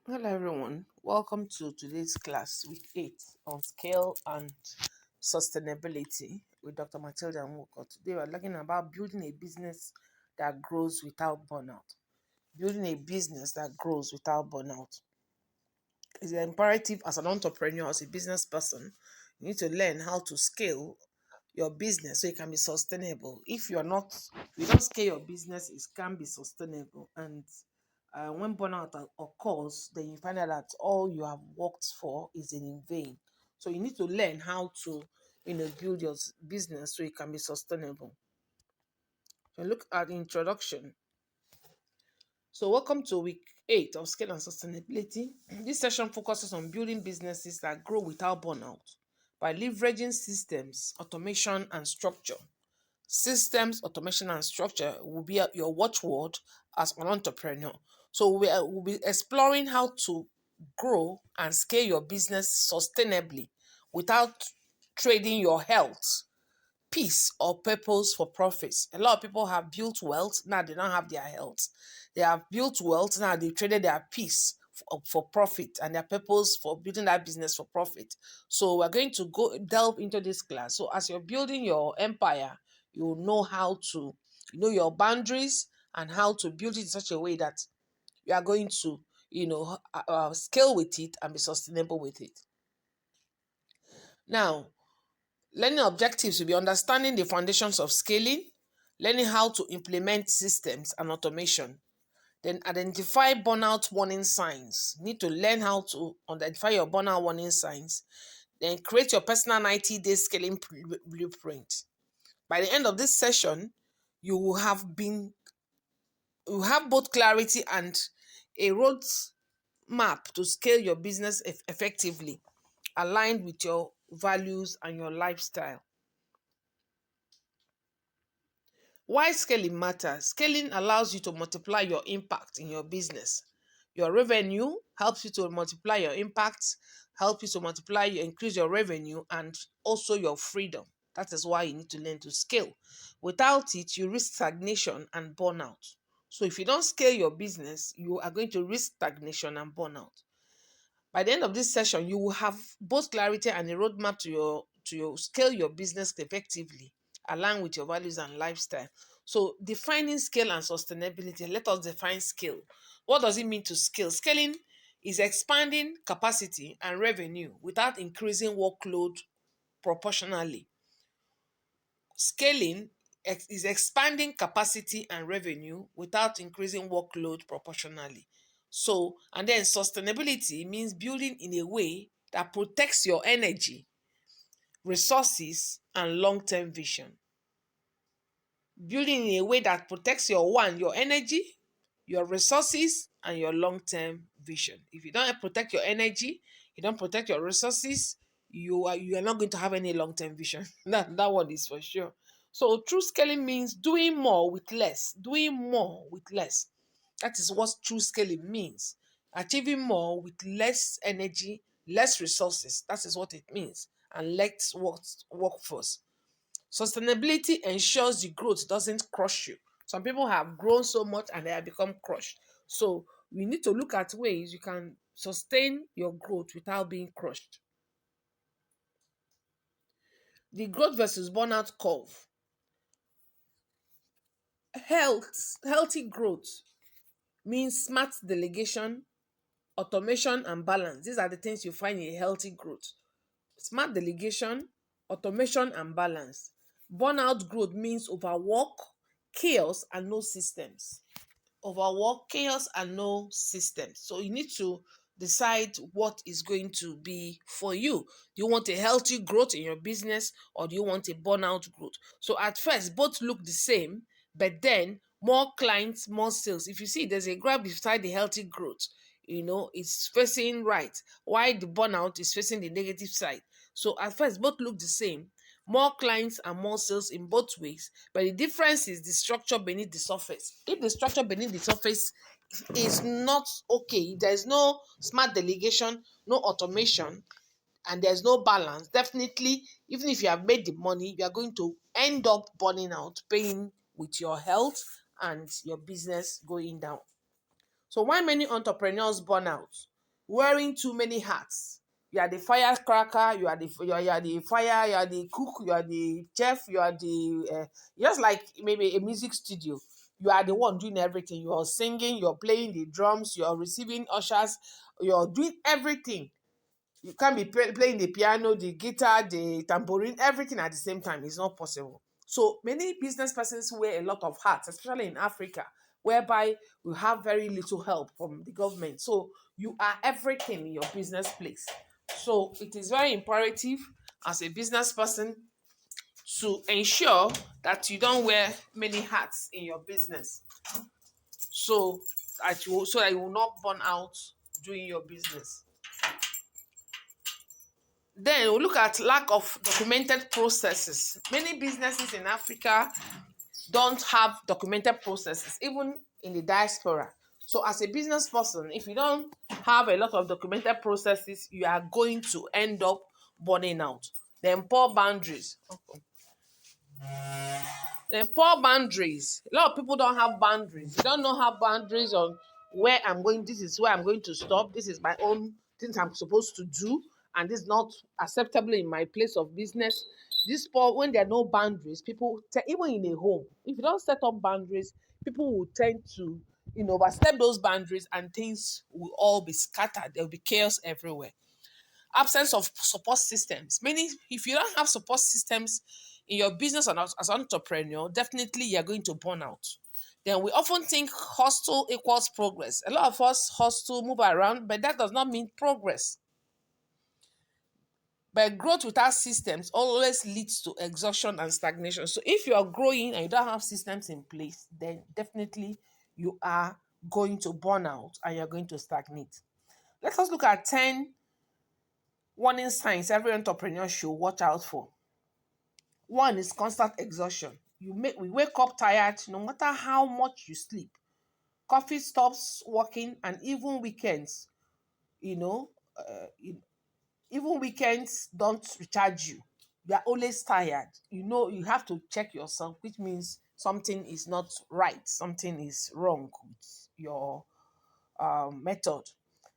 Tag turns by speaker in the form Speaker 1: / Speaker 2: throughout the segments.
Speaker 1: Hello, everyone. Welcome to today's class, week 8 on scale and sustainability with Dr. Matilda Nwukor. Today, we're learning about building a business that grows without burnout. Building a business that grows without burnout is an imperative as an entrepreneur, as a business person. You need to learn how to scale your business so it can be sustainable. If you don't scale your business, it can be sustainable. And when burnout occurs, then you find out that all you have worked for is in vain. So you need to learn how to, build your business so it can be sustainable. So look at the introduction. So welcome to week 8 of scale and sustainability. This session focuses on building businesses that grow without burnout by leveraging systems, automation, and structure. Systems, automation, and structure will be your watchword as an entrepreneur. So we'll be exploring how to grow and scale your business sustainably without trading your health, peace, or purpose for profits. A lot of people have built wealth, now they don't have their health. They have built wealth, now they traded their peace for profit and their purpose for building that business for profit. So we're going to go delve into this class. So as you're building your empire, you know how to know your boundaries and how to build it in such a way that you are going to scale with it and be sustainable with it. Now, learning objectives will be understanding the foundations of scaling, learning how to implement systems and automation, then identify burnout warning signs. You need to learn how to identify your burnout warning signs, then create your personal 90-day scaling blueprint. By the end of this session, you will have been you have both clarity and a road map to scale your business effectively, aligned with your values and your lifestyle. Why scaling matters? Scaling allows you to multiply your impact in your business. Your revenue helps you to multiply your impact, help you to increase your revenue, and also your freedom. That is why you need to learn to scale. Without it, you risk stagnation and burnout. So if you don't scale your business, you are going to risk stagnation and burnout. By the end of this session, you will have both clarity and a roadmap to your scale your business effectively, align with your values and lifestyle. So defining scale and sustainability. Let us define scale. What does it mean to scale? Scaling is expanding capacity and revenue without increasing workload proportionally. Scaling is expanding capacity and revenue without increasing workload proportionally. So, and then sustainability means building in a way that protects your energy, resources, and long term vision. Building in a way that protects your energy, your resources, and your long-term vision. If you don't protect your energy, you don't protect your resources, you are not going to have any long-term vision. That one is for sure. So true scaling means doing more with less, doing more with less. That is what true scaling means. Achieving more with less energy, less resources. That is what it means. And less workforce. Sustainability ensures the growth doesn't crush you. Some people have grown so much and they have become crushed. So we need to look at ways you can sustain your growth without being crushed. The growth versus burnout curve. Healthy growth means smart delegation, automation, and balance. These are the things you find in healthy growth. Smart delegation, automation, and balance. Burnout growth means overwork, chaos, and no systems. Overwork, chaos, and no system. So you need to decide what is going to be for you. Do you want a healthy growth in your business or do you want a burnout growth? So at first, both look the same, but then more clients, more sales. If you see, there's a graph beside the healthy growth. It's facing right, while the burnout is facing the negative side. So at first, both look the same, more clients and more sales in both ways, but the difference is the structure beneath the surface. If the structure beneath the surface is not okay, there's no smart delegation, no automation, and there's no balance, definitely, even if you have made the money, you are going to end up burning out, paying with your health and your business going down. So why many entrepreneurs burn out? wearing too many hats. You are the firecracker, you are the fire, you are the cook, you are the chef, you are the just like maybe a music studio. You are the one doing everything. You are singing, you're playing the drums, you're receiving ushers, you're doing everything. You can't be playing the piano, the guitar, the tambourine, everything at the same time. It's not possible. So many business persons wear a lot of hats, especially in Africa, whereby we have very little help from the government. So you are everything in your business place. So it is very imperative as a business person to ensure that you don't wear many hats in your business. So so that you will not burn out doing your business. Then we look at lack of documented processes. Many businesses in Africa don't have documented processes, even in the diaspora. So, as a business person, if you don't have a lot of documented processes, you are going to end up burning out. Then, poor boundaries. Then poor boundaries. A lot of people don't have boundaries. They don't know how boundaries on where I'm going. This is where I'm going to stop. This is my own things I'm supposed to do, and this is not acceptable in my place of business. This poor when there are no boundaries, people even in a home, if you don't set up boundaries, people will tend to overstep those boundaries, and things will all be scattered. There will be chaos everywhere. Absence of support systems. Meaning, if you don't have support systems in your business and as an entrepreneur, definitely you're going to burn out. Then we often think hustle equals progress. A lot of us hustle, move around, but that does not mean progress. But growth without systems always leads to exhaustion and stagnation. So if you are growing and you don't have systems in place, then definitely you are going to burn out and you're going to stagnate. Let us look at 10 warning signs every entrepreneur should watch out for. One is constant exhaustion. We wake up tired no matter how much you sleep. Coffee stops working, and even weekends, you know, even weekends don't recharge you. You are always tired. You have to check yourself, which means something is not right, something is wrong with your method.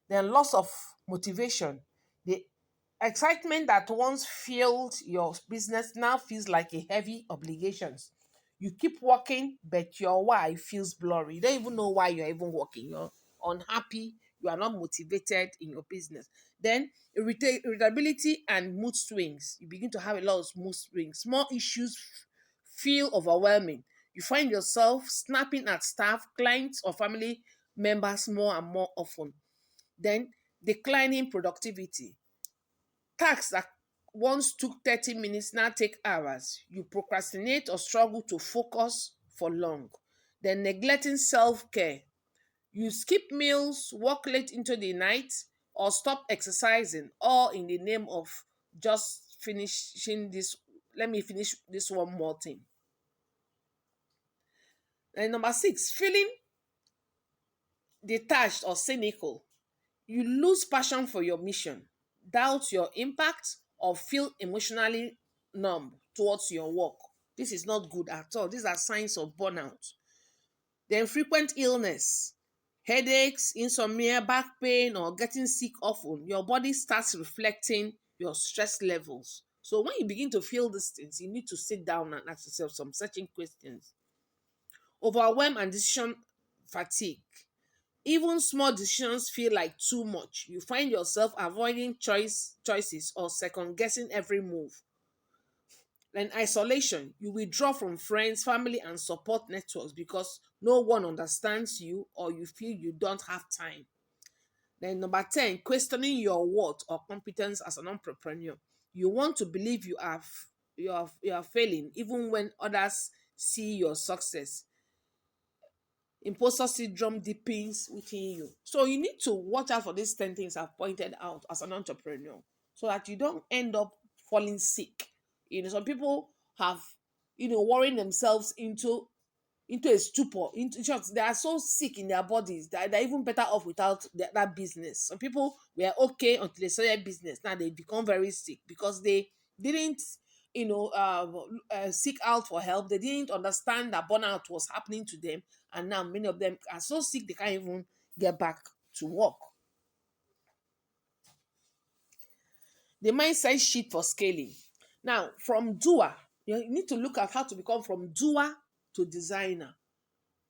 Speaker 1: Then loss of motivation. The excitement that once fueled your business now feels like a heavy obligation. You keep working, but your why feels blurry. You don't even know why you're even working. You're unhappy. You are not motivated in your business. Then irritability and mood swings. You begin to have a lot of mood swings. Small issues feel overwhelming. You find yourself snapping at staff, clients, or family members more and more often. Then declining productivity. Tasks that once took 30 minutes now take hours. You procrastinate or struggle to focus for long. Then neglecting self-care. You skip meals, work late into the night, or stop exercising, all in the name of just finishing this. Let me finish this one more thing. And number six, feeling detached or cynical. You lose passion for your mission, doubt your impact, or feel emotionally numb towards your work. This is not good at all. These are signs of burnout. Then frequent illness, headaches, insomnia, back pain, or getting sick often. Your body starts reflecting your stress levels. So when you begin to feel these things, you need to sit down and ask yourself some searching questions. Overwhelm and decision fatigue. Even small decisions feel like too much. You find yourself avoiding choices or second guessing every move. Then isolation. You withdraw from friends, family, and support networks because no one understands you or you feel you don't have time. Then number 10, questioning your worth or competence as an entrepreneur. You want to believe you are failing even when others see your success. Imposter syndrome deepens within you. So you need to watch out for these 10 things I've pointed out as an entrepreneur so that you don't end up falling sick. Some people have, worrying themselves into a stupor. In short, they are so sick in their bodies that they're even better off without that business. Some people were okay until they started business. Now they become very sick because they didn't, seek out for help. They didn't understand that burnout was happening to them, and now many of them are so sick they can't even get back to work. the mindset shift for scaling. Now, from doer, you need to look at how to become from doer to designer.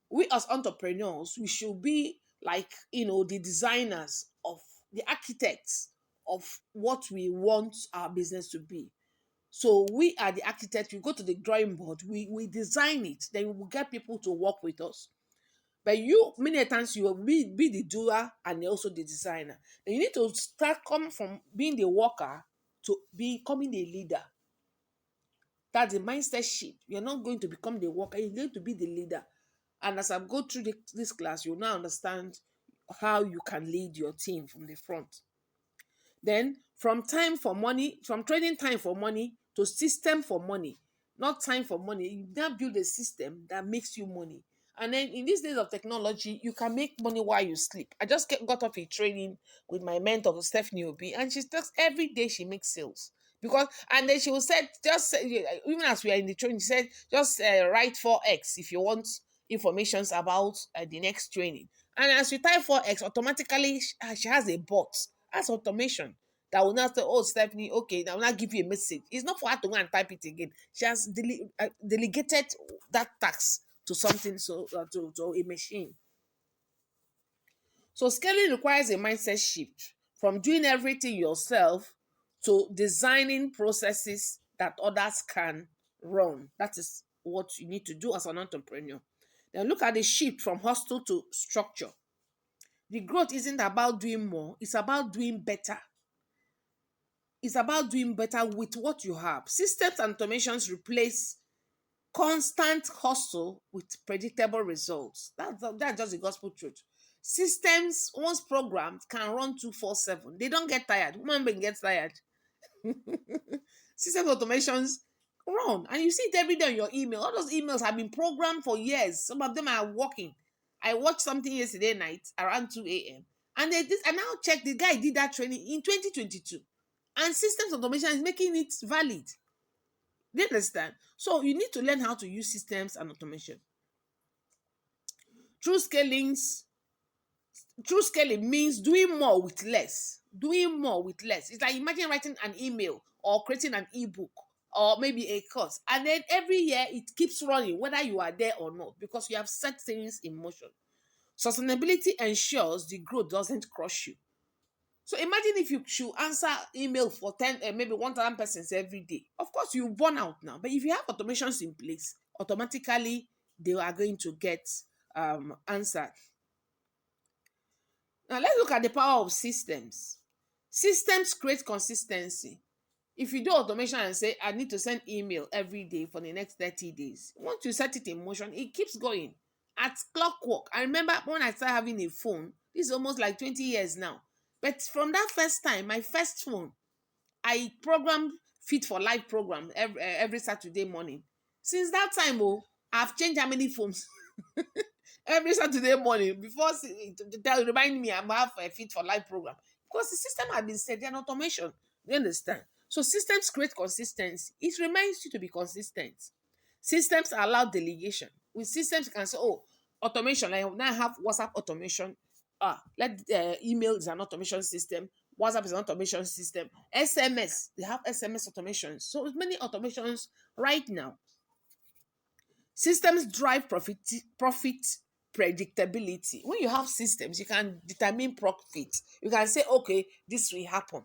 Speaker 1: We as entrepreneurs, we should be like, the designers of the architects of what we want our business to be. So we are the architect. We go to the drawing board, we design it, then we will get people to work with us. But you, many times, you will be the doer and also the designer. Then you need to start come from being the worker to becoming the leader. That's the mindset shift. You're not going to become the worker, you're going to be the leader. And as I go through this class, you'll now understand how you can lead your team from the front. Then from trading time for money to system for money, not time for money. You now build a system that makes you money. And then in these days of technology, you can make money while you sleep. I just got off a training with my mentor, Stephanie Obi, and she talks every day she makes sales. Because, and then she will say, even as we are in the training, she said, just write 4x if you want informations about the next training. And as you type 4x, automatically she has a bot. That's automation that will not say, oh, Stephanie, okay, that will not give you a message. It's not for her to go and type it again. She has delegated that task to something, to a machine. So scaling requires a mindset shift from doing everything yourself to designing processes that others can run. That is what you need to do as an entrepreneur. Then look at the shift from hustle to structure. The growth isn't about doing more, it's about doing better. It's about doing better with what you have. Systems and automations replace constant hustle with predictable results. That's just the gospel truth. Systems, once programmed, can run 247. They don't get tired. Human being gets tired. System automations run. And you see it every day on your email. All those emails have been programmed for years. Some of them are working. I watched something yesterday night around 2 a.m. And I now check the guy did that training in 2022. And systems automation is making it valid. Do you understand? So you need to learn how to use systems and automation. True scalings, true scaling means doing more with less. Doing more with less. It's like imagine writing an email or creating an ebook or maybe a course. And then every year it keeps running, whether you are there or not, because you have set things in motion. Sustainability ensures the growth doesn't crush you. So imagine if you should answer email for 10, maybe 1,000 persons every day. Of course, you burn out now. But if you have automations in place, automatically they are going to get answered. Now let's look at the power of systems. Systems create consistency. If you do automation and say, I need to send email every day for the next 30 days, once you set it in motion, it keeps going at clockwork. I remember when I started having a phone, this is almost like 20 years now. But from that first time, my first phone, I programmed Fit for Life program every Saturday morning. Since that time, I've changed how many phones? Every Saturday morning before remind me I'm have a Fit for Life program, because the system had been set. They're an automation. You understand? So systems create consistency. It reminds you to be consistent. Systems allow delegation. With systems, you can say, oh, automation. I now have WhatsApp automation. Email is an automation system. WhatsApp is an automation system. SMS, they have SMS automations. So with many automations right now. Systems drive profit predictability. When you have systems, you can determine profit. You can say, okay, this will happen.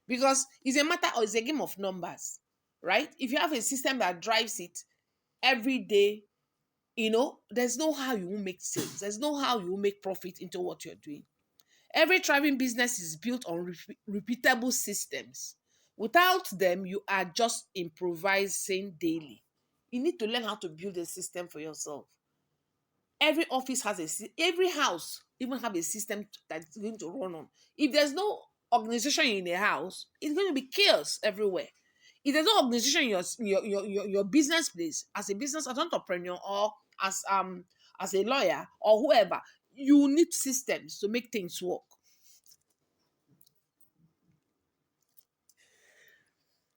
Speaker 1: Because it's a matter or it's a game of numbers, right? If you have a system that drives it every day, there's no how you will make sales. There's no how you will make profit into what you're doing. Every thriving business is built on repeatable systems. Without them, you are just improvising daily. You need to learn how to build a system for yourself. Every office has every house even have a system that's going to run on. If there's no organization in a house, it's going to be chaos everywhere. If there's no organization in your business place, as an entrepreneur or as a lawyer or whoever, you need systems to make things work.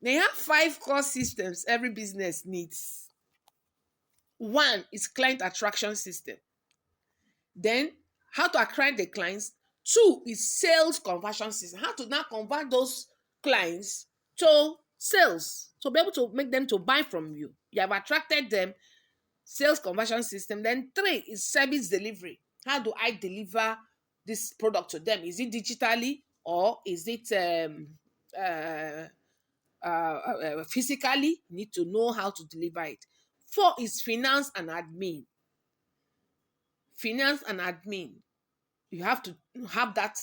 Speaker 1: They have 5 core systems every business needs. One is client attraction system. Then how to attract the clients. Two is sales conversion system. How to now convert those clients to sales, to be able to make them to buy from you. You have attracted them, sales conversion system. Then 3 is service delivery. How do I deliver this product to them? Is it digitally or is it uh, physically? You need to know how to deliver it. 4 is finance and admin. Finance and admin. You have to have that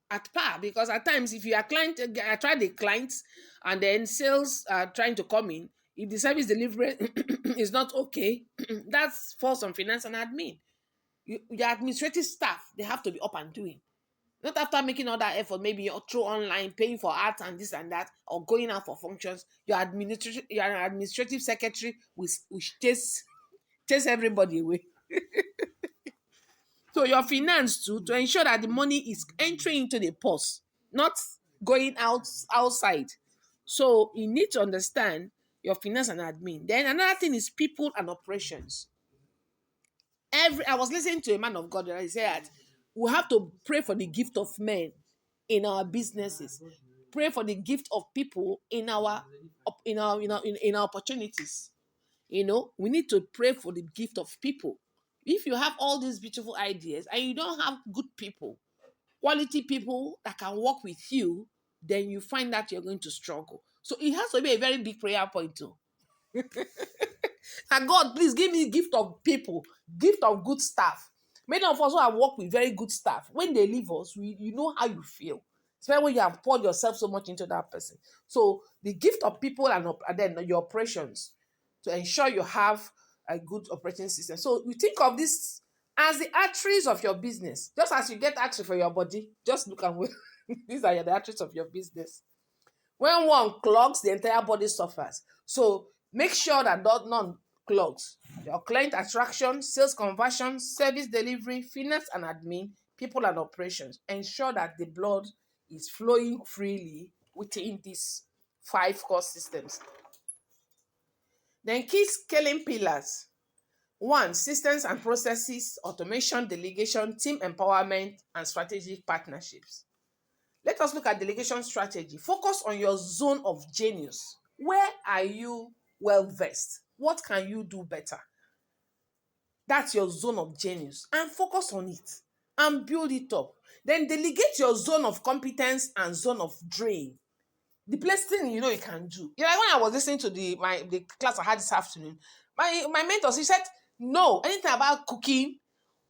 Speaker 1: at par, because at times if you are client, I try the clients and then sales are trying to come in. If the service delivery is not okay, that's falls on finance and admin. Your administrative staff, they have to be up and doing. Not after making all that effort, maybe you're through online, paying for art and this and that, or going out for functions. Your administrative secretary will chase everybody away. So your finance too, to ensure that the money is entering into the purse, not going outside. So you need to understand your finance and admin. Then another thing is people and operations. I was listening to a man of God and I said we have to pray for the gift of men in our businesses. Pray for the gift of people in our opportunities. We need to pray for the gift of people. If you have all these beautiful ideas and you don't have good people, quality people that can work with you, then you find that you're going to struggle. So it has to be a very big prayer point too. And God, please give me the gift of people, gift of good staff. Many of us who have worked with very good staff, when they leave us, you know how you feel. Especially when you have poured yourself so much into that person. So the gift of people and then your operations to ensure you have a good operating system. So you think of this as the arteries of your business. Just as you get artery for your body, just look at these are the arteries of your business. When one clogs, the entire body suffers. So make sure that none clogs. Your client attraction, sales conversion, service delivery, finance and admin, people and operations. Ensure that the blood is flowing freely within these 5 core systems. Then key scaling pillars. 1, systems and processes, automation, delegation, team empowerment, and strategic partnerships. Let us look at delegation strategy. Focus on your zone of genius. Where are you well versed? What can you do better? That's your zone of genius. And focus on it and build it up. Then delegate your zone of competence and zone of drain. The best thing you can do. Like when I was listening to the class I had this afternoon, my mentor, she said, no, anything about cooking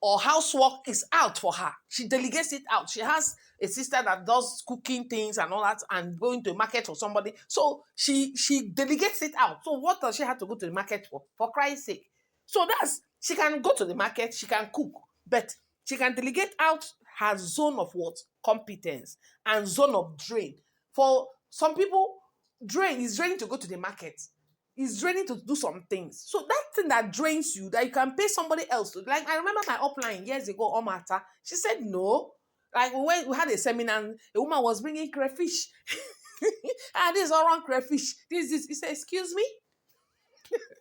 Speaker 1: or housework is out for her. She delegates it out. She has a sister that does cooking things and all that and going to market for somebody. So she delegates it out. So what does she have to go to the market for? For Christ's sake. So she can go to the market, she can cook, but she can delegate out her zone of what? Competence and zone of drain. For some people, drain is draining to go to the market. It's draining to do some things. So that thing that drains you, that you can pay somebody else to. Like I remember my upline years ago, Omata, she said no. Like we had a seminar, and a woman was bringing crayfish. This is all wrong crayfish. This. He said, excuse me?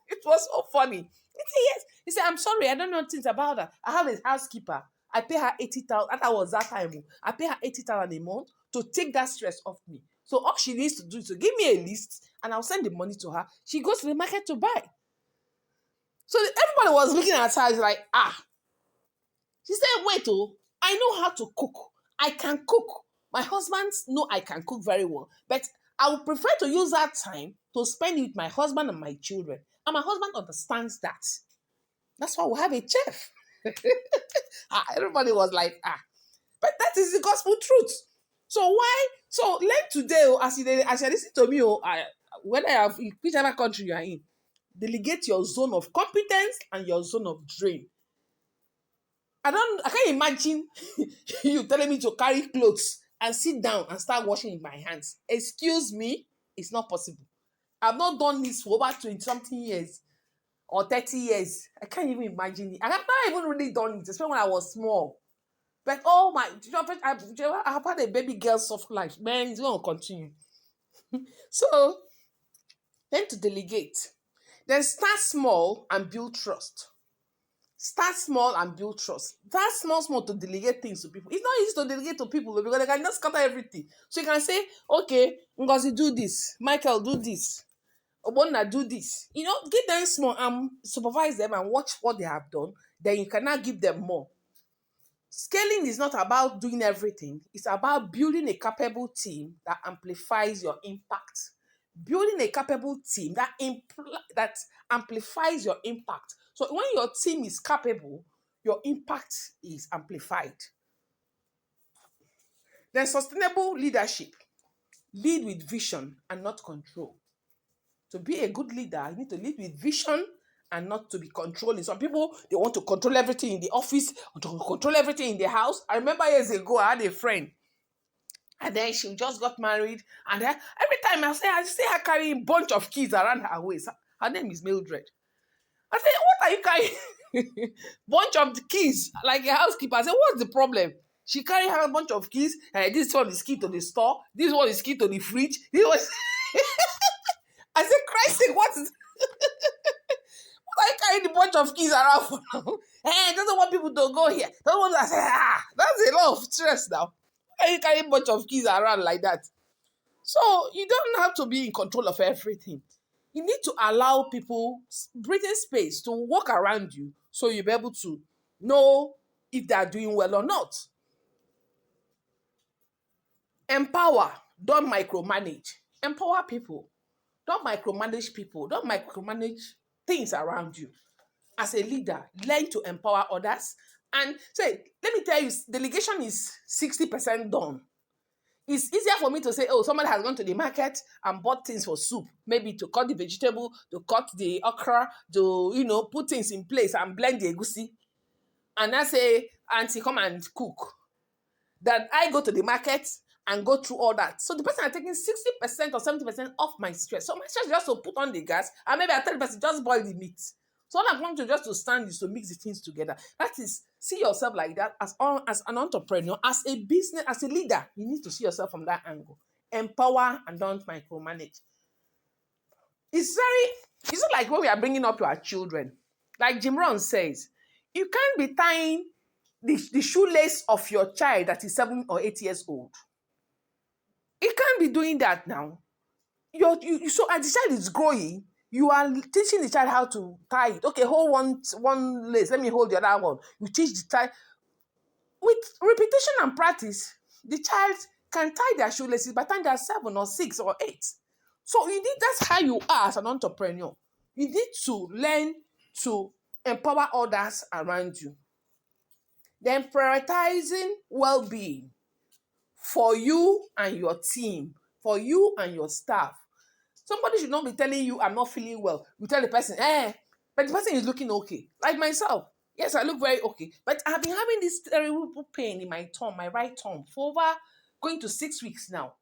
Speaker 1: It was so funny. He said, yes. He said, I'm sorry, I don't know things about that. I have a housekeeper. I pay her 80,000. That was that time. I pay her 80,000 a month to take that stress off me. So all she needs to do is to give me a list and I'll send the money to her. She goes to the market to buy. So everybody was looking at her like, She said, wait, I know how to cook. I can cook. My husband know I can cook very well. But I would prefer to use that time to spend it with my husband and my children. And my husband understands that. That's why we have a chef. Everybody was like, But that is the gospel truth. So why? So learn today, as you listen to me, whichever country you are in, delegate your zone of competence and your zone of drain. I can't imagine you telling me to carry clothes and sit down and start washing with my hands. Excuse me, it's not possible. I've not done this for over 20-something years or 30 years. I can't even imagine it. I have not even really done it, especially when I was small. But I have had a baby girl soft life. Man, it's going to continue. So, then to delegate. Then start small and build trust. Start small and build trust. Start small to delegate things to people. It's not easy to delegate to people because they can just scatter everything. So you can say, okay, Ngozi, do this. Michael, do this. Obonna, do this. Give them small and supervise them and watch what they have done. Then you can now give them more. Scaling is not about doing everything. It's about building a capable team that amplifies your impact. Building a capable team that amplifies your impact. So when your team is capable, your impact is amplified. Then sustainable leadership. Lead with vision and not control. To be a good leader, you need to lead with vision and not to be controlling. Some people, they want to control everything in the office, or to control everything in the house. I remember years ago, I had a friend, and then she just got married, and then every time I see her carrying a bunch of keys around her waist. Her name is Mildred. I said, what are you carrying? Bunch of the keys, like a housekeeper. I said, what's the problem? She carried her bunch of keys. This one is key to the store. This one is key to the fridge. This one. I said, Christ sake, what is what are you carrying a bunch of keys around for now? Doesn't want people to go here. Doesn't want to say, that's a lot of stress now. Why are you carrying a bunch of keys around like that? So you don't have to be in control of everything. You need to allow people breathing space to walk around you so you'll be able to know if they are doing well or not. Empower, don't micromanage. Empower people. Don't micromanage people. Don't micromanage things around you. As a leader, learn to empower others. And say, let me tell you, delegation is 60% done. It's easier for me to say, oh, somebody has gone to the market and bought things for soup, maybe to cut the vegetable, to cut the okra, to, put things in place and blend the egusi. And I say, auntie, come and cook. Then I go to the market and go through all that. So the person is taking 60% or 70% off my stress. So my stress is just to put on the gas and maybe I tell the person, just boil the meat. So all I'm going to just to stand is to mix the things together. That is, see yourself like that as an entrepreneur, as a business, as a leader. You need to see yourself from that angle. Empower and don't micromanage. It's not like when we are bringing up our children. Like Jim Rohn says, you can't be tying the shoelace of your child that is 7 or 8 years old. It can't be doing that now. So as the child is growing, you are teaching the child how to tie it. Okay, hold one lace. Let me hold the other one. You teach the child. With repetition and practice, the child can tie their shoelaces by the time they are 7 or 6 or 8. So that's how you are as an entrepreneur. You need to learn to empower others around you. Then prioritizing well-being for you and your team, for you and your staff. Somebody should not be telling you, I'm not feeling well. You tell the person, but the person is looking okay. Like myself. Yes, I look very okay. But I've been having this terrible pain in my thumb, my right thumb, for over going to 6 weeks now.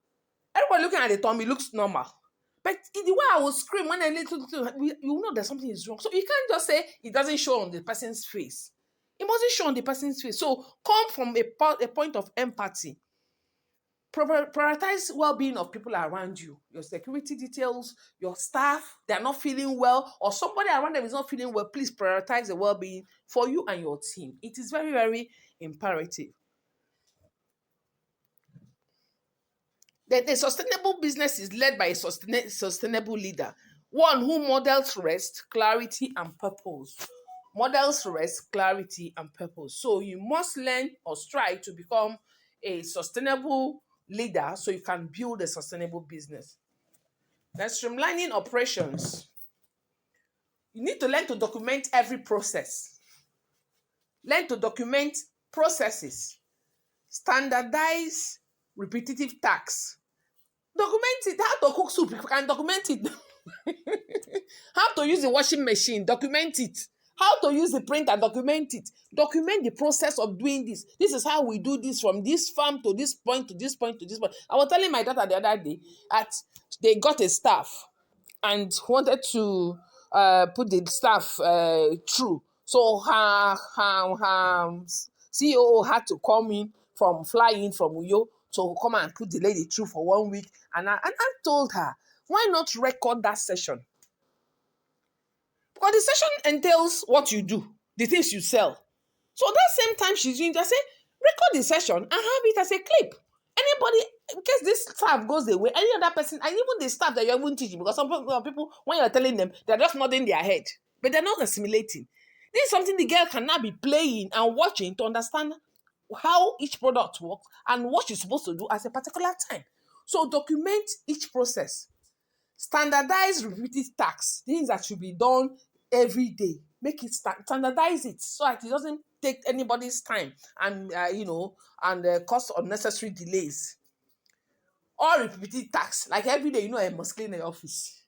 Speaker 1: Everybody looking at the thumb, it looks normal. But the way I will scream when I little, you know that something is wrong. So you can't just say it doesn't show on the person's face. It mustn't show on the person's face. So come from a point of empathy. Prioritize well-being of people around you, your security details, your staff. They're not feeling well, or somebody around them is not feeling well. Please prioritize the well-being for you and your team. It is very, very imperative. Then a sustainable business is led by a sustainable leader, one who models rest, clarity, and purpose. Models rest, clarity, and purpose. So you must learn or strive to become a sustainable leader so you can build a sustainable business. Then streamlining operations. You need to learn to document every process. Learn to document processes. Standardize repetitive tasks. Document it. How to cook soup, you can document it. How to use the washing machine, document it. How to use the printer, document it. Document the process of doing this. This is how we do this from this farm to this point, to this point, to this point. I was telling my daughter the other day that they got a staff and wanted to put the staff through. So her CEO had to come in fly in from Uyo to come and put the lady through for 1 week. And I told her, why not record that session? Because the session entails what you do. the things you sell. So that same time she's doing, I say, record the session and have it as a clip. Anybody, in case this staff goes away, any other person, and even the staff that you're even teaching, because some people, when you're telling them, they're just nodding their head, but they're not assimilating. This is something the girl cannot be playing and watching to understand how each product works and what she's supposed to do at a particular time. So document each process. Standardize repeated tasks, things that should be done every day. Make it standardize it so that it doesn't take anybody's time and cause unnecessary delays. All repeated tasks, like every day, I must clean the office.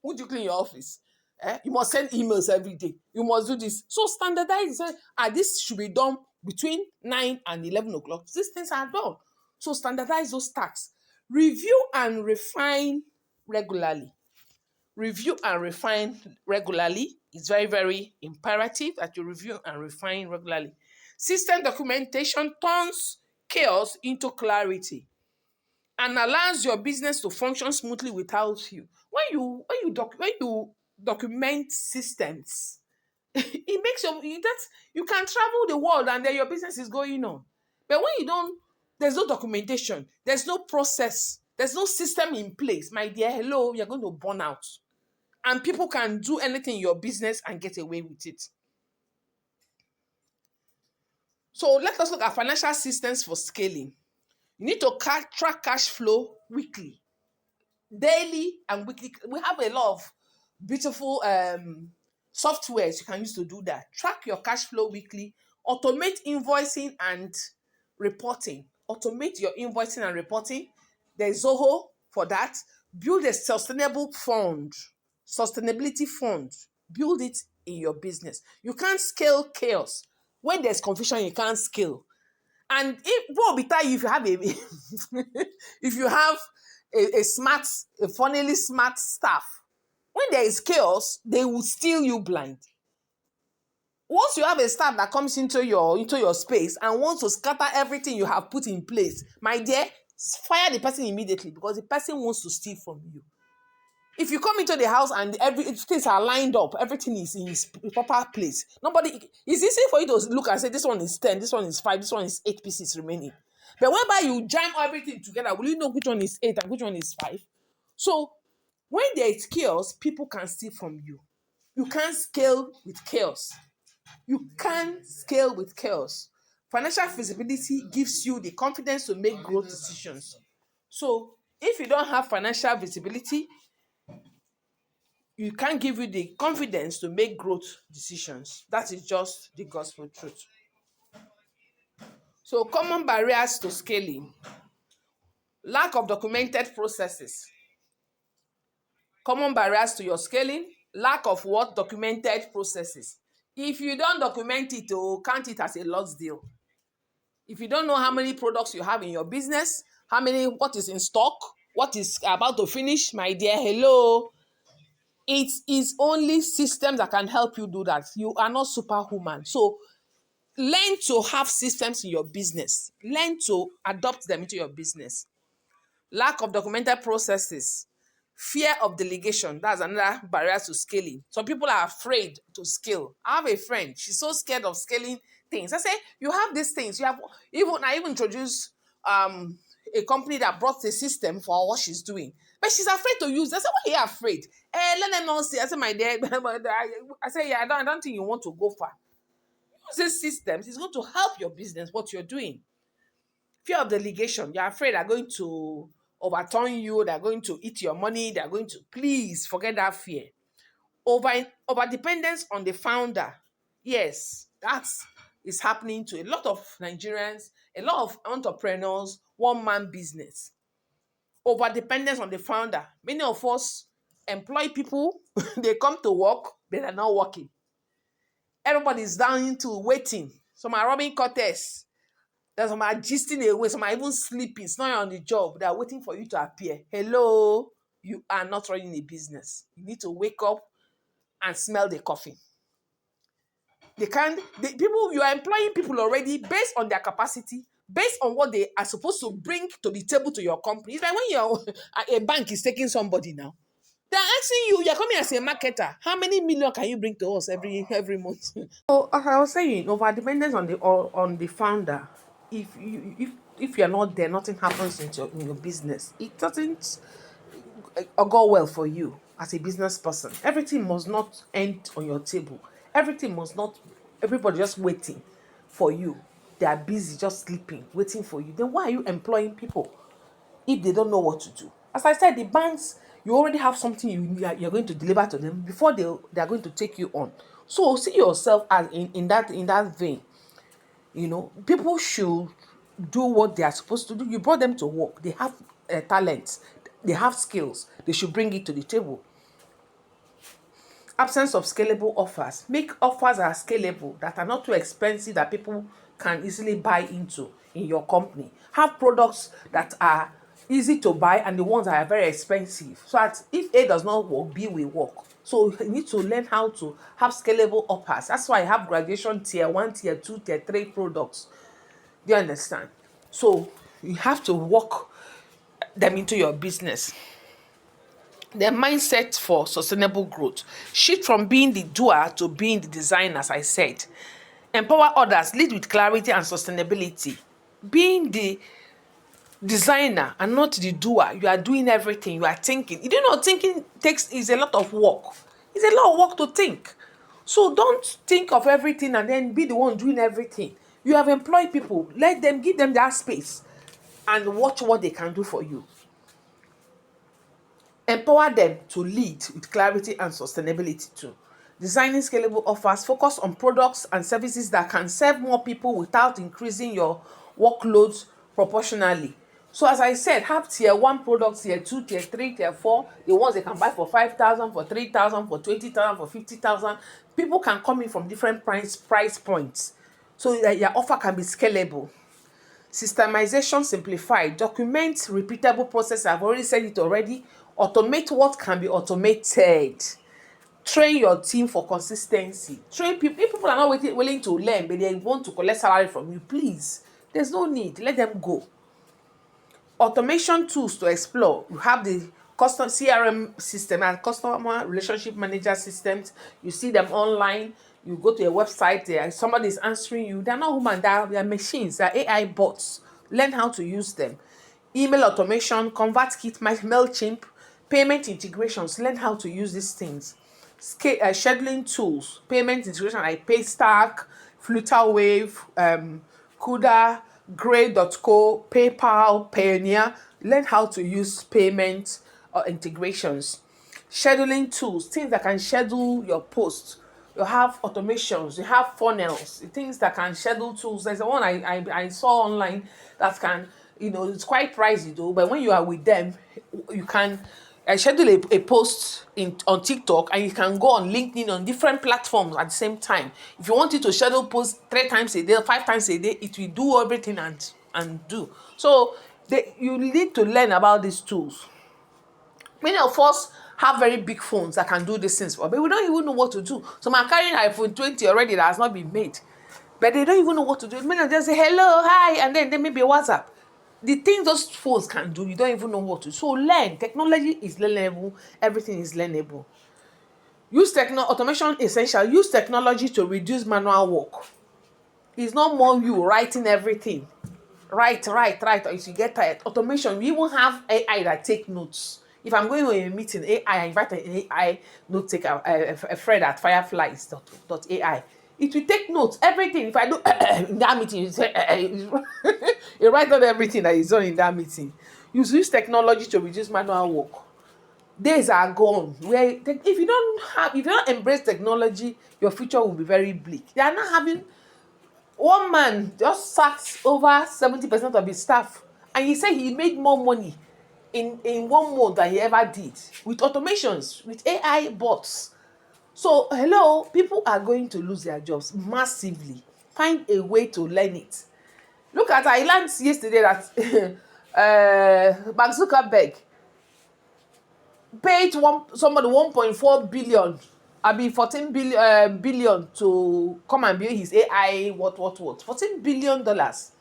Speaker 1: Would you clean your office? You must send emails every day. You must do this. So standardize. Say, this should be done between 9 and 11 o'clock. These things are done. So standardize those tasks. Review and refine regularly. Review and refine regularly. It's very, very imperative that you review and refine regularly. System documentation turns chaos into clarity and allows your business to function smoothly without you. When you document systems, it makes you can travel the world and then your business is going on. But when you don't, there's no documentation, there's no process, there's no system in place. My dear, hello, you're going to burn out. And people can do anything in your business and get away with it. So let us look at financial systems for scaling. You need to track cash flow weekly, daily, and weekly. We have a lot of beautiful softwares you can use to do that. Track your cash flow weekly, automate invoicing and reporting. Automate your invoicing and reporting. There's Zoho for that. Build a sustainability fund. Build it in your business. You can't scale chaos. When there's confusion, you can't scale. And if you have if you have a funnily smart staff, when there is chaos, they will steal you blind. Once you have a staff that comes into your space and wants to scatter everything you have put in place, my dear, fire the person immediately, because the person wants to steal from you. If you come into the house and things are lined up, everything is in its proper place. It's easy for you to look and say, this one is 10, this one is 5, this one is 8 pieces remaining. But whereby you jam everything together, will you know which one is 8 and which one is 5? So when there is chaos, people can steal from you. You can't scale with chaos. You can't scale with chaos. Financial feasibility gives you the confidence to make growth decisions. So if you don't have financial visibility, you can't give you the confidence to make growth decisions. That is just the gospel truth. So common barriers to scaling. Lack of documented processes. Common barriers to your scaling. Lack of what? Documented processes. If you don't document it, count it as a lost deal. If you don't know how many products you have in your business, what is in stock, what is about to finish, my dear, hello. It is only systems that can help you do that. You are not superhuman. So learn to have systems in your business. Learn to adopt them into your business. Lack of documented processes. Fear of delegation. That's another barrier to scaling. Some people are afraid to scale. I have a friend. She's so scared of scaling things. I say, you have these things. I even introduced a company that brought a system for what she's doing. But she's afraid to use it. I said, why are you afraid? Let them not see. I said, my dear, I said, yeah, I don't think you want to go far. Use these systems. It's going to help your business, what you're doing. Fear of delegation. You're afraid they're going to overturn you. They're going to eat your money. They're going to, please forget that fear. Over dependence on the founder. Yes, that is happening to a lot of Nigerians, a lot of entrepreneurs, one-man business. Over dependence on the founder. Many of us employ people, they come to work, but they're not working. Everybody's down to waiting. Some are robbing curtains. There's some are gisting away. Some are even sleeping. It's not on the job. They are waiting for you to appear. Hello, you are not running a business. You need to wake up and smell the coffee. You are employing people already based on their capacity, based on what they are supposed to bring to the table to your company. It's like when a bank is taking somebody now. They're asking you, you're coming as a marketer. How many million can you bring to us every month? So as I was saying, over dependence on the founder. If you're not there, nothing happens in your business. It doesn't go well for you as a business person. Everything must not end on your table. Everything must not. Everybody just waiting for you. They are busy, just sleeping, waiting for you. Then why are you employing people if they don't know what to do? As I said, the banks, you already have something you're going to deliver to them before they are going to take you on. So see yourself as in that vein. People should do what they are supposed to do. You brought them to work. They have talents. They have skills. They should bring it to the table. Absence of scalable offers. Make offers that are scalable, that are not too expensive, that people can easily buy into in your company. Have products that are easy to buy and the ones that are very expensive. So that if A does not work, B will work. So you need to learn how to have scalable offers. That's why I have graduation tier 1, tier 2, tier 3 products. Do you understand? So you have to work them into your business. Their mindset for sustainable growth. Shift from being the doer to being the designer, as I said. Empower others, lead with clarity and sustainability. Being the designer and not the doer, you are doing everything, you are thinking. You do know thinking is a lot of work. It's a lot of work to think. So don't think of everything and then be the one doing everything. You have employed people, give them that space and watch what they can do for you. Empower them to lead with clarity and sustainability too. Designing scalable offers, focus on products and services that can serve more people without increasing your workloads proportionally. So as I said, have tier 1 products, tier 2, tier 3, tier 4, the ones they can buy for 5,000, for 3,000, for 20,000, for 50,000. People can come in from different price points so that your offer can be scalable. Systemization simplified. Document repeatable process. I've already said it already. Automate what can be automated. Train your team for consistency. Train people. If people are not willing to learn, but they want to collect salary from you, please, there's no need. Let them go. Automation tools to explore. You have the custom CRM system and customer relationship manager systems. You see them online. You go to a website there, somebody is answering you. They're not human, they're machines, they're AI bots. Learn how to use them. Email automation, ConvertKit, MailChimp, payment integrations. Learn how to use these things. Scheduling tools, payment integration like Paystack, Flutterwave, Kuda, Grey.co, PayPal, Payoneer. Learn how to use payment integrations. Scheduling tools, things that can schedule your posts. You have automations, you have funnels, things that can schedule tools. There's the one I saw online that can, it's quite pricey though, but when you are with them, you can schedule a post on TikTok and you can go on LinkedIn on different platforms at the same time. If you want it to schedule posts 3 times a day, 5 times a day, it will do everything and do. So you need to learn about these tools. Many of us have very big phones that can do these things for, but we don't even know what to do. So I'm carrying iPhone 20 already that has not been made, but they don't even know what to do. Many of them say hello, hi, and then maybe WhatsApp. The things those phones can do, you don't even know what to do. So learn. Technology is learnable. Everything is learnable. Use automation essential. Use technology to reduce manual work. It's not more you writing everything. Right. Or if you get tired, automation. We even have AI that take notes. If I'm going to a meeting, I invite an AI note taker, a friend at fireflies.ai. It will take notes, everything. If I do in that meeting, you say, you write down everything that is done in that meeting. Use technology to reduce manual work. Days are gone where if you don't embrace technology, your future will be very bleak. They are not having. One man just sacked over 70% of his staff, and he said he made more money in 1 month than he ever did with automations, with AI bots. So hello, people are going to lose their jobs massively. Find a way to learn it. Look at, I learned yesterday that Mark Zuckerberg paid somebody 1.4 billion, I mean 14 billion to come and build his AI what $14 billion. That's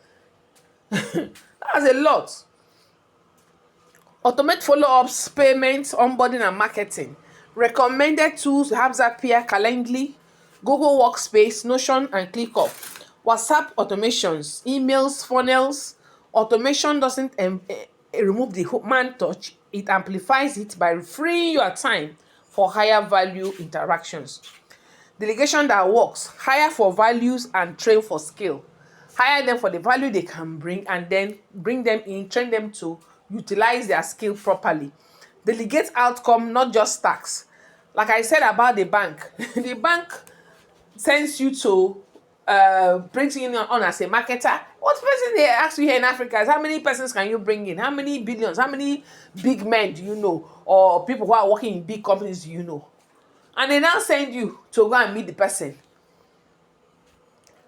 Speaker 1: a lot. Automate follow-ups, payments, onboarding and marketing. Recommended tools: Zapier, Calendly, Google Workspace, Notion and ClickUp. WhatsApp automations, emails, funnels. Automation doesn't remove the human touch, it amplifies it by freeing your time for higher value interactions. Delegation that works: hire for values and train for skill. Hire them for the value they can bring and then bring them in, train them to utilize their skill properly. Delegate outcome, not just tax. Like I said about the bank, the bank sends you to brings you in on as a marketer. What person they ask you here in Africa is how many persons can you bring in? How many billions? How many big men do you know? Or people who are working in big companies do you know? And they now send you to go and meet the person.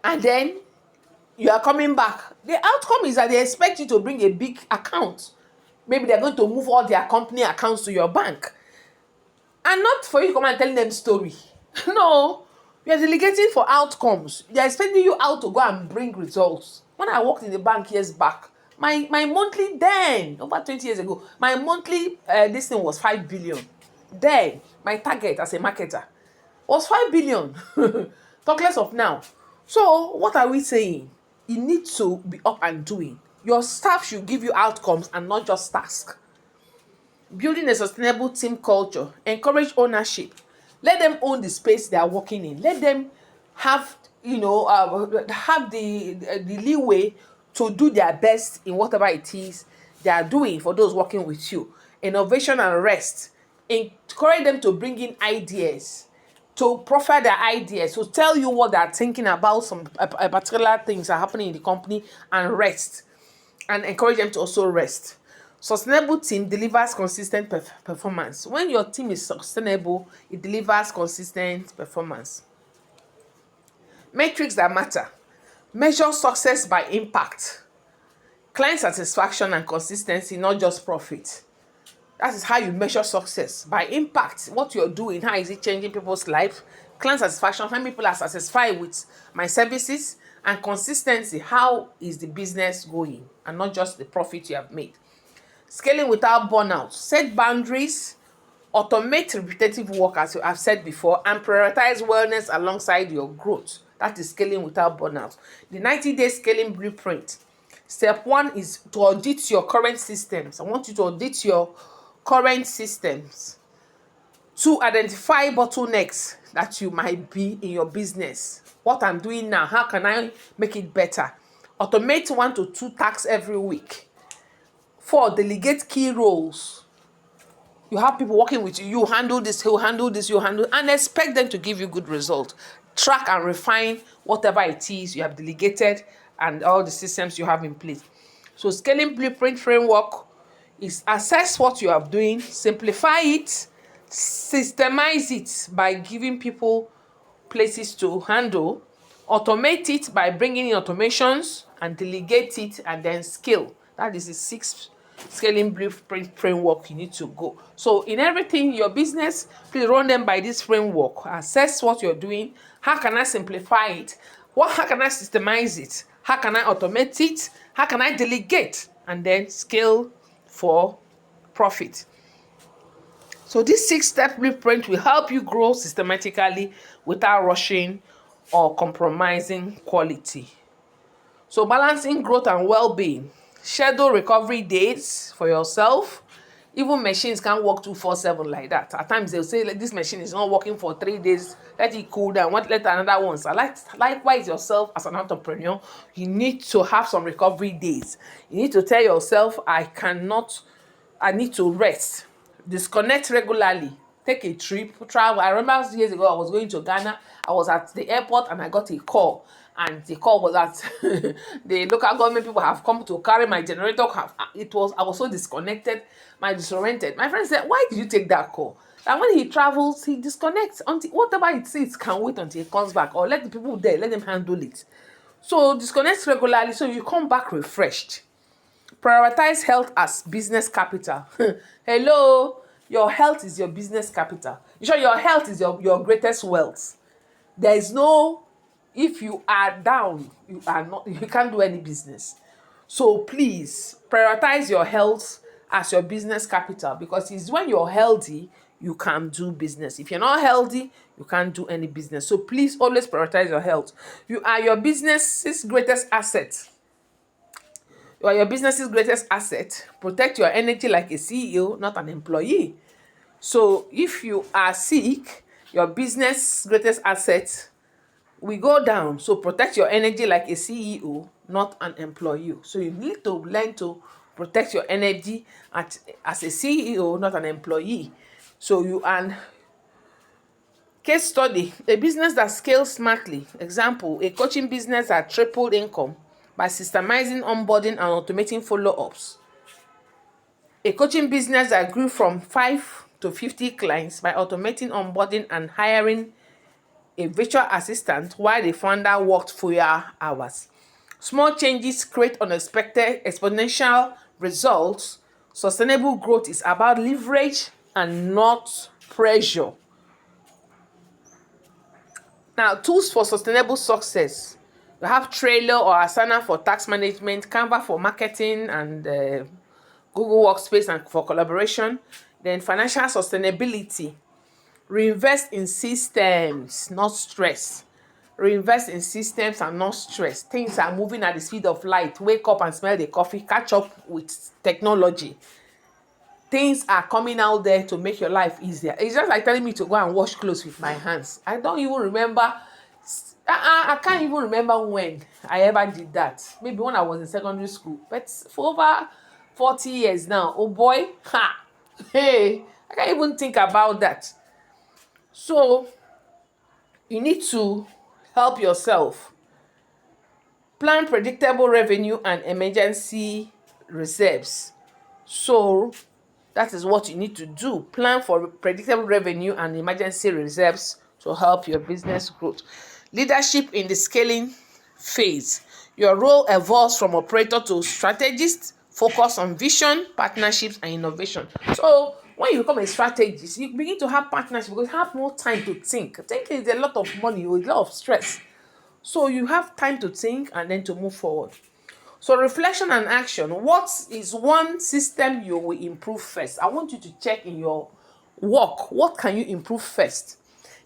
Speaker 1: And then you are coming back. The outcome is that they expect you to bring a big account. Maybe they're going to move all their company accounts to your bank. And not for you to come and tell them story. No. You are delegating for outcomes. They are expecting you out to go and bring results. When I worked in the bank years back, my monthly then, over 20 years ago, my monthly this thing was 5 billion. Then, my target as a marketer was 5 billion. Talk less of now. So, what are we saying? You need to be up and doing. Your staff should give you outcomes and not just tasks. Building a sustainable team culture. Encourage ownership. Let them own the space they are working in. Let them have, have the leeway to do their best in whatever it is they are doing for those working with you. Innovation and rest. Encourage them to bring in ideas, to profile their ideas, to tell you what they're thinking about some particular things are happening in the company, and rest. And encourage them to also rest. Sustainable team delivers consistent performance. When your team is sustainable, it delivers consistent performance. Metrics that matter. Measure success by impact, client satisfaction and consistency, not just profit. That is how you measure success, by impact. What you're doing, how is it changing people's life? Client satisfaction, how many people are satisfied with my services? And consistency, how is the business going, and not just the profit you have made. Scaling without burnout. Set boundaries, automate repetitive work, as I've said before, and prioritize wellness alongside your growth. That is scaling without burnout. The 90-day scaling blueprint. Step 1 is to audit your current systems. I want you to audit your current systems. 2, identify bottlenecks that you might be in your business. What I'm doing now, how can I make it better? Automate 1 to 2 tasks every week. 4, delegate key roles. You have people working with you. You handle this, he'll handle this, you handle, and expect them to give you good results. Track and refine whatever it is you have delegated and all the systems you have in place. So scaling blueprint framework is assess what you are doing, simplify it, systemize it by giving people places to handle, automate it by bringing in automations, and delegate it, and then scale. That is the 6 scaling blueprint framework you need to go. So in everything, your business, please run them by this framework. Assess what you're doing. How can I simplify it? How can I systemize it? How can I automate it? How can I delegate? And then scale for profit. So this 6-step blueprint will help you grow systematically without rushing or compromising quality. So balancing growth and well-being. Schedule recovery days for yourself. Even machines can't work 24/7 like that. At times they'll say, like, this machine is not working for 3 days, let it cool down, let another one. So likewise, yourself as an entrepreneur, you need to have some recovery days. You need to tell yourself, I need to rest. Disconnect regularly. Take a trip, travel. I remember years ago I was going to Ghana. I was at the airport and I got a call. And the call was that the local government people have come to carry my generator. I was so disconnected, disoriented. My friend said, "Why did you take that call?" And when he travels, he disconnects until whatever it is can wait until he comes back, or let the people there, let them handle it. So disconnect regularly so you come back refreshed. Prioritize health as business capital. Hello, your health is your business capital. You sure your health is your greatest wealth? There is no, if you are down, you can't do any business. So please prioritize your health as your business capital, because it's when you're healthy you can do business. If you're not healthy, you can't do any business. So please always prioritize your health. You are your business's greatest asset. You are your business's greatest asset. Protect your energy like a CEO, not an employee. So if you are sick, your business greatest asset will go down. So protect your energy like a CEO, not an employee. So you need to learn to protect your energy as a CEO, not an employee. So you and case study, a business that scales smartly. Example, a coaching business that tripled income by systemizing onboarding and automating follow-ups. A coaching business that grew from 5 to 50 clients by automating onboarding and hiring a virtual assistant while the founder worked fuller hours. Small changes create unexpected exponential results. Sustainable growth is about leverage and not pressure. Now, tools for sustainable success. You have Trello or Asana for task management, Canva for marketing, and Google Workspace and for collaboration. Then financial sustainability. Reinvest in systems, not stress. Reinvest in systems and not stress. Things are moving at the speed of light. Wake up and smell the coffee. Catch up with technology. Things are coming out there to make your life easier. It's just like telling me to go and wash clothes with my hands. I don't even remember. I can't even remember when I ever did that. Maybe when I was in secondary school. But for over 40 years now, oh boy, hey, I can't even think about that. So you need to help yourself. Plan predictable revenue and emergency reserves. So that is what you need to do. Plan for predictable revenue and emergency reserves to help your business growth. Leadership in the scaling phase. Your role evolves from operator to strategist. Focus on vision, partnerships, and innovation. So when you become a strategist, you begin to have partnerships because you have more time to think. Thinking is a lot of money with a lot of stress. So you have time to think and then to move forward. So reflection and action. What is one system you will improve first? I want you to check in your work. What can you improve first?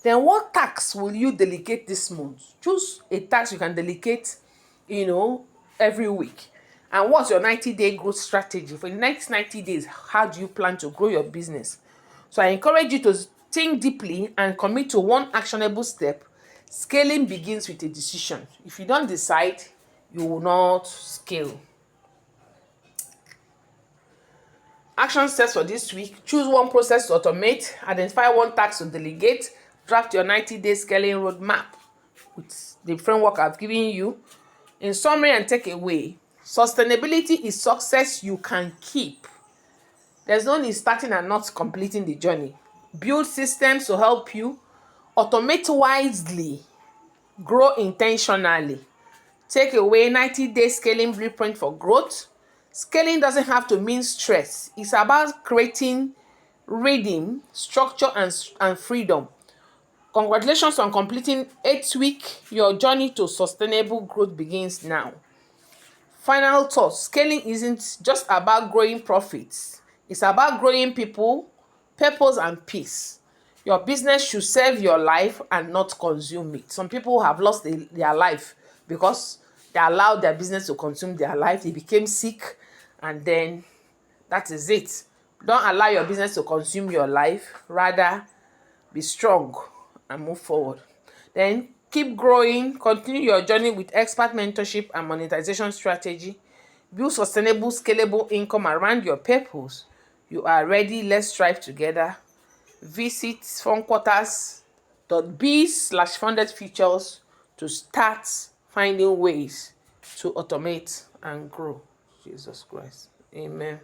Speaker 1: Then what tasks will you delegate this month? Choose a task you can delegate, every week. And what's your 90-day growth strategy? For the next 90 days, how do you plan to grow your business? So I encourage you to think deeply and commit to one actionable step. Scaling begins with a decision. If you don't decide, you will not scale. Action steps for this week. Choose one process to automate. Identify one task to delegate. Draft your 90-day scaling roadmap with the framework I've given you. In summary and takeaway, sustainability is success you can keep. There's no need starting and not completing the journey. Build systems to help you. Automate wisely. Grow intentionally. Take away 90-day scaling blueprint for growth. Scaling doesn't have to mean stress. It's about creating rhythm, structure, and freedom. Congratulations on completing 8 week. Your journey to sustainable growth begins now. Final thought, scaling isn't just about growing profits. It's about growing people, purpose, and peace. Your business should serve your life and not consume it. Some people have lost their life because they allowed their business to consume their life. They became sick, and then that is it. Don't allow your business to consume your life. Rather, be strong and move forward. Then keep growing. Continue your journey with expert mentorship and monetization strategy. Build sustainable, scalable income around your purpose. You are ready. Let's strive together. Visit funquarters.biz/funded features to start finding ways to automate and grow. Jesus Christ. Amen.